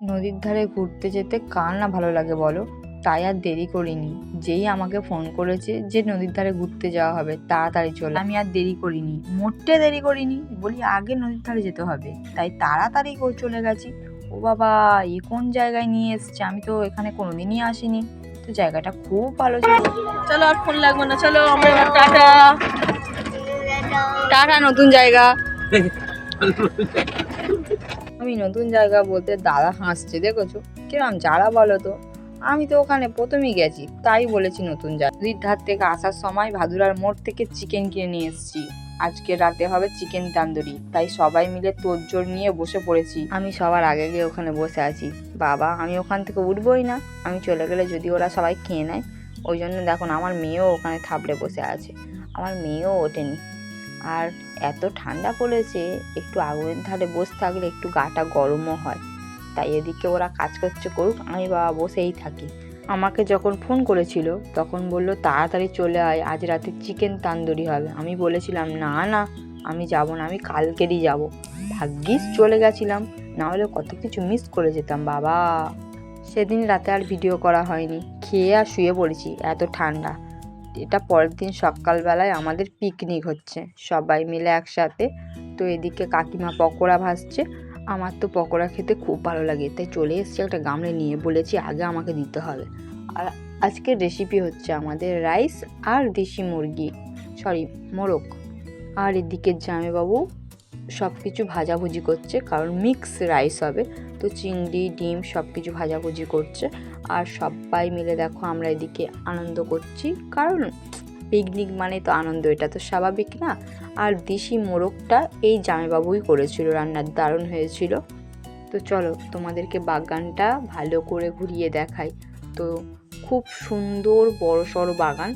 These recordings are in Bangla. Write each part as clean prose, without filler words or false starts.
নদীর ধারে ঘুরতে যেতে কার না ভালো লাগে বলো? তাই আর দেরি করিনি। যেই আমাকে ফোন করেছে যে নদীর ধারে ঘুরতে যাওয়া হবে, তাড়াতাড়ি চলে, আমি আর দেরি করিনি, মোটে দেরি করিনি। বলি আগে নদীর ধারে যেতে হবে, তাই তাড়াতাড়ি করে চলে গেছি। ও বাবা, এ কোন জায়গায় নিয়ে এসছে? আমি তো এখানে কোনোদিনই আসিনি। তো জায়গাটা খুব ভালো ছিল। চলো আর ফোন লাগবে না, চলো আমরা এবার টাটা। টাটা নতুন জায়গা। আমি নতুন জায়গা বলতে দাদা হাসছে, দেখেছো কিরম জ্বালা বলো তো। আমি তো ওখানে প্রথমেই গেছি, তাই বলেছি নতুন জায়গা। নদীর ধার থেকে আসার সময় ভাদুরার মোড় থেকে চিকেন কিনে নিয়ে এসেছি। আজকে রাতে হবে চিকেন তান্দুরি, তাই সবাই মিলে তোড়জোড় নিয়ে বসে পড়েছি। আমি সবার আগে গিয়ে ওখানে বসে আছি। বাবা, আমি ওখান থেকে উঠবোই না। আমি চলে গেলে যদি ওরা সবাই খেয়ে নেয়, ওই জন্য দেখুন আমার মেয়েও ওখানে থাবড়ে বসে আছে। আমার মেয়েও ওঠেনি। আর এত ঠান্ডা পড়েছে, একটু আগুনের ধারে বসে থাকলে একটু গাটা গরমও হয়। তাই এদিকে ওরা কাজ করছে করুক, আমি বাবা বসেই থাকি। আমাকে যখন ফোন করেছিল তখন বলল তাড়াতাড়ি চলে আয়, আজ রাতে চিকেন তান্দুরি হবে। আমি বলেছিলাম না না, আমি যাব না, আমি কালকেরই যাব। ভাগ্যিস চলে গেছিলাম, না হলে কত কিছু মিস করে যেতাম বাবা। সেদিন রাতে আর ভিডিও করা হয়নি, খেয়ে আর শুয়ে পড়েছি, এত ঠান্ডা। এটা পরের দিন সকালবেলায় আমাদের পিকনিক হচ্ছে, সবাই মিলে একসাথে। তো এদিকে কাকিমা পকোড়া ভাজছে। আমার তো পকোড়া খেতে খুব ভালো লাগে, তাই চলে এসেছি একটা গামলে নিয়ে, বলেছি আগে আমাকে দিতে হবে। আর আজকের রেসিপি হচ্ছে আমাদের রাইস আর দেশি মুরগি, মোরগ। আর এদিকে জামাইবাবু সব কিছু ভাজাভুজি করছে, কারণ মিক্স রাইস হবে। তো চিংড়ি ডিম সব কিছু ভাজাভুজি করছে। আর সবাই মিলে দেখো আমরা এদিকে আনন্দ করছি, কারণ পিকনিক মানে তো আনন্দ, এটা তো স্বাভাবিক না। আর দেশি মোরগটা এই জামাইবাবুই করেছিল, রান্নার দারুণ হয়েছিল। তো চলো তোমাদেরকে বাগানটা ভালো করে ঘুরিয়ে দেখাই। তো খুব সুন্দর বড় সড়ো বাগান,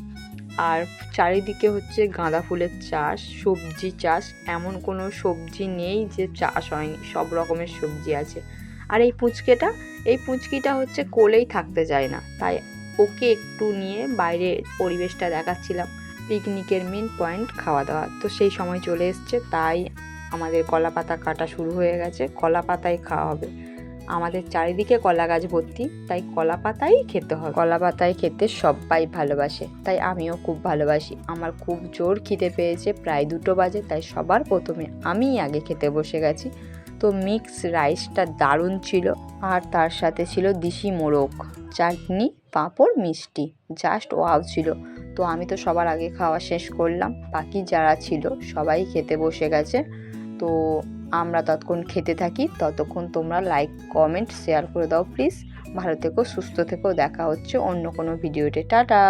আর চারিদিকে হচ্ছে গাঁদা ফুলের চাষ, সবজি চাষ। এমন কোনো সবজি নেই যে চাষ হয়নি, সব রকমের সবজি আছে। আর এই পুঁচকিটা হচ্ছে কোলেই থাকতে চায় না, তাই ওকে একটু নিয়ে বাইরে পরিবেশটা দেখাচ্ছিলাম। পিকনিকের মেন পয়েন্ট খাওয়া দাওয়া, তো সেই সময় চলে এসছে, তাই আমাদের কলা পাতা কাটা শুরু হয়ে গেছে। কলা পাতায় খাওয়া হবে, আমাদের চারিদিকে কলা গাছ ভর্তি, তাই কলা পাতাই খেতে হবে। কলা পাতায় খেতে সবাই ভালোবাসে, তাই আমিও খুব ভালোবাসি। আমার খুব জোর খিদে পেয়েছে, প্রায় 2টো বাজে, তাই সবার প্রথমে আমিই আগে খেতে বসে গেছি। তো মিক্স রাইসটা দারুণ ছিল, আর তার সাথে ছিল দেশি মোরগ, চাটনি, পাঁপড়, মিষ্টি, জাস্ট ওয়াও ছিল। তো আমি তো সবার আগে খাওয়া শেষ করলাম, বাকি যারা ছিল সবাই খেতে বসে গেছে। তো আমরা ততক্ষণ খেতে থাকি, ততক্ষণ তোমরা লাইক কমেন্ট শেয়ার করে দাও প্লিজ। ভালো থেকো, সুস্থ থেকো, দেখা হচ্ছে অন্য কোনো ভিডিওতে। টাটা।